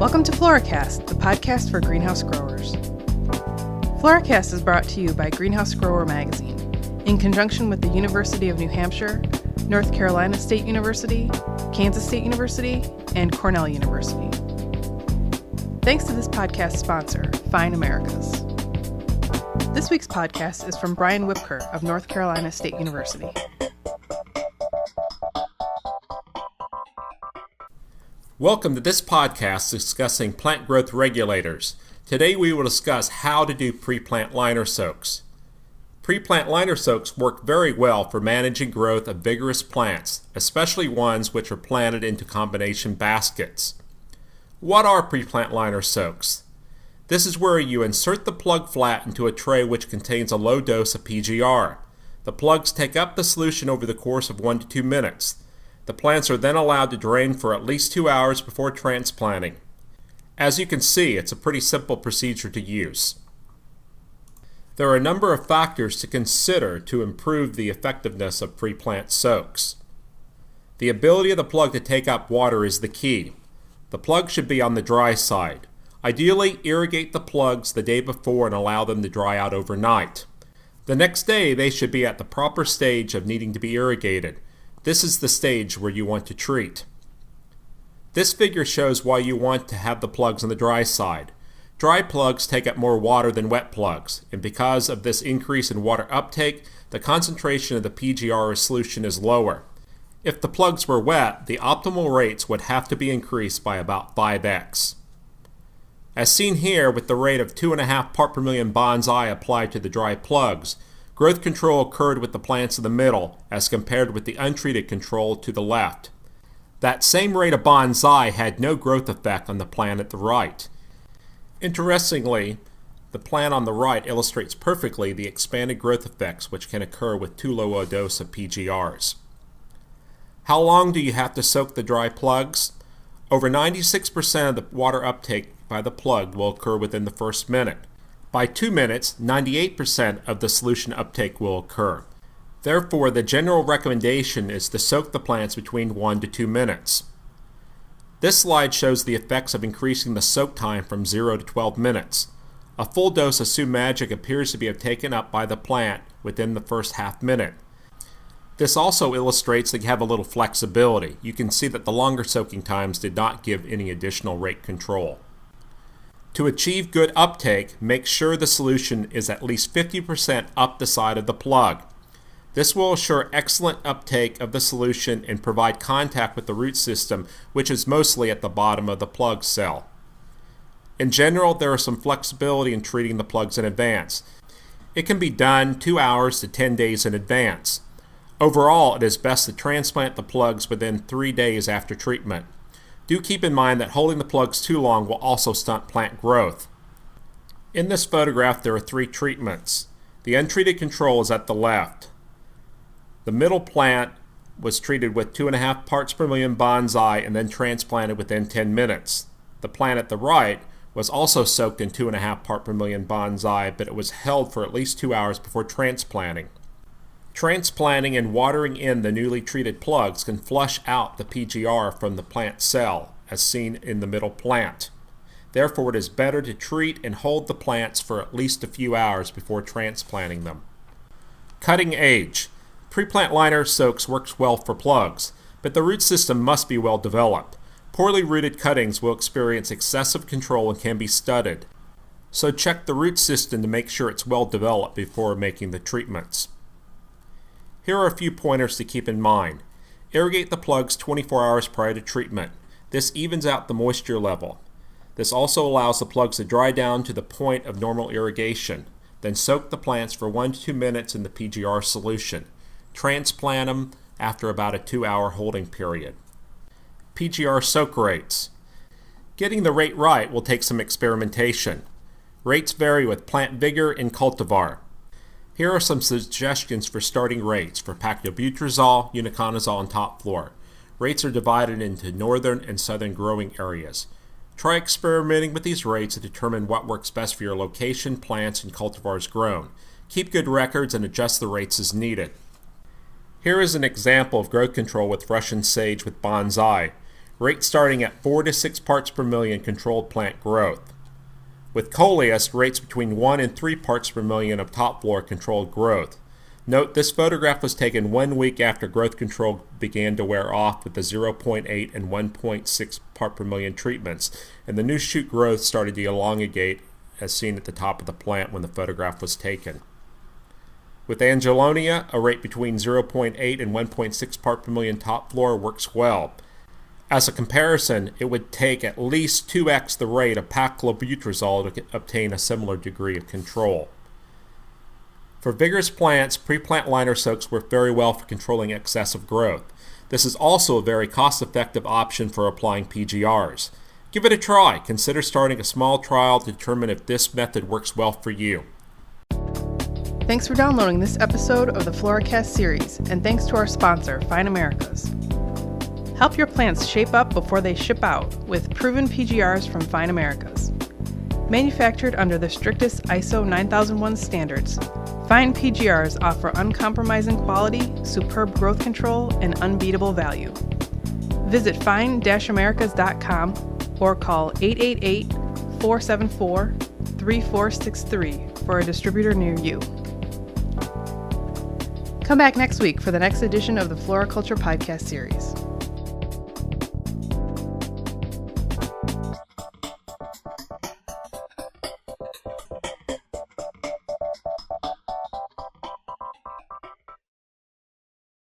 Welcome to Floracast, the podcast for greenhouse growers. Floracast is brought to you by Greenhouse Grower Magazine, in conjunction with the University of New Hampshire, North Carolina State University, Kansas State University, and Cornell University. Thanks to this podcast sponsor, Fine Americas. This week's podcast is from Brian Whipker of North Carolina State University. Welcome to this podcast discussing plant growth regulators. Today we will discuss how to do pre-plant liner soaks. Pre-plant liner soaks work very well for managing growth of vigorous plants, especially ones which are planted into combination baskets. What are pre-plant liner soaks? This is where you insert the plug flat into a tray which contains a low dose of PGR. The plugs take up the solution over the course of 1 to 2 minutes. The plants are then allowed to drain for at least 2 hours before transplanting. As you can see, it's a pretty simple procedure to use. There are a number of factors to consider to improve the effectiveness of pre-plant soaks. The ability of the plug to take up water is the key. The plug should be on the dry side. Ideally, irrigate the plugs the day before and allow them to dry out overnight. The next day, they should be at the proper stage of needing to be irrigated. This is the stage where you want to treat. This figure shows why you want to have the plugs on the dry side. Dry plugs take up more water than wet plugs, and because of this increase in water uptake, the concentration of the PGR solution is lower. If the plugs were wet, the optimal rates would have to be increased by about 5x. As seen here with the rate of 2.5 part per million bonsai applied to the dry plugs, growth control occurred with the plants in the middle as compared with the untreated control to the left. That same rate of bonsai had no growth effect on the plant at the right. Interestingly, the plant on the right illustrates perfectly the expanded growth effects which can occur with too low a dose of PGRs. How long do you have to soak the dry plugs? Over 96% of the water uptake by the plug will occur within the first minute. By 2 minutes, 98% of the solution uptake will occur. Therefore, the general recommendation is to soak the plants between 1 to 2 minutes. This slide shows the effects of increasing the soak time from 0 to 12 minutes. A full dose of Magic appears to be taken up by the plant within the first half minute. This also illustrates that you have a little flexibility. You can see that the longer soaking times did not give any additional rate control. To achieve good uptake, make sure the solution is at least 50% up the side of the plug. This will assure excellent uptake of the solution and provide contact with the root system, which is mostly at the bottom of the plug cell. In general, there is some flexibility in treating the plugs in advance. It can be done 2 hours to 10 days in advance. Overall, it is best to transplant the plugs within 3 days after treatment. Do keep in mind that holding the plugs too long will also stunt plant growth. In this photograph, there are 3 treatments. The untreated control is at the left. The middle plant was treated with 2.5 parts per million bonsai and then transplanted within 10 minutes. The plant at the right was also soaked in 2.5 part per million bonsai, but it was held for at least 2 hours before transplanting. Transplanting and watering in the newly treated plugs can flush out the PGR from the plant cell, as seen in the middle plant. Therefore, it is better to treat and hold the plants for at least a few hours before transplanting them. Cutting age. Pre-plant liner soaks works well for plugs, but the root system must be well developed. Poorly rooted cuttings will experience excessive control and can be studded. So check the root system to make sure it's well developed before making the treatments. Here are a few pointers to keep in mind. Irrigate the plugs 24 hours prior to treatment. This evens out the moisture level. This also allows the plugs to dry down to the point of normal irrigation. Then soak the plants for 1 to 2 minutes in the PGR solution. Transplant them after about a 2-hour holding period. PGR soak rates. Getting the rate right will take some experimentation. Rates vary with plant vigor and cultivar. Here are some suggestions for starting rates for pactobutrazole, uniconazole, and top floor. Rates are divided into northern and southern growing areas. Try experimenting with these rates to determine what works best for your location, plants, and cultivars grown. Keep good records and adjust the rates as needed. Here is an example of growth control with Russian sage with bonsai. rates starting at 4 to 6 parts per million controlled plant growth. With Coleus, rates between 1 and 3 parts per million of top floor controlled growth. Note, this photograph was taken 1 week after growth control began to wear off with the 0.8 and 1.6 part per million treatments, and the new shoot growth started to elongate as seen at the top of the plant when the photograph was taken. With Angelonia, a rate between 0.8 and 1.6 part per million top floor works well. As a comparison, it would take at least 2x the rate of paclobutrazol to obtain a similar degree of control. For vigorous plants, pre-plant liner soaks work very well for controlling excessive growth. This is also a very cost-effective option for applying PGRs. Give it a try. Consider starting a small trial to determine if this method works well for you. Thanks for downloading this episode of the Floracast series, and thanks to our sponsor, Fine Americas. Help your plants shape up before they ship out with proven PGRs from Fine Americas. Manufactured under the strictest ISO 9001 standards, Fine PGRs offer uncompromising quality, superb growth control, and unbeatable value. Visit fine-americas.com or call 888-474-3463 for a distributor near you. Come back next week for the next edition of the Floriculture Podcast series.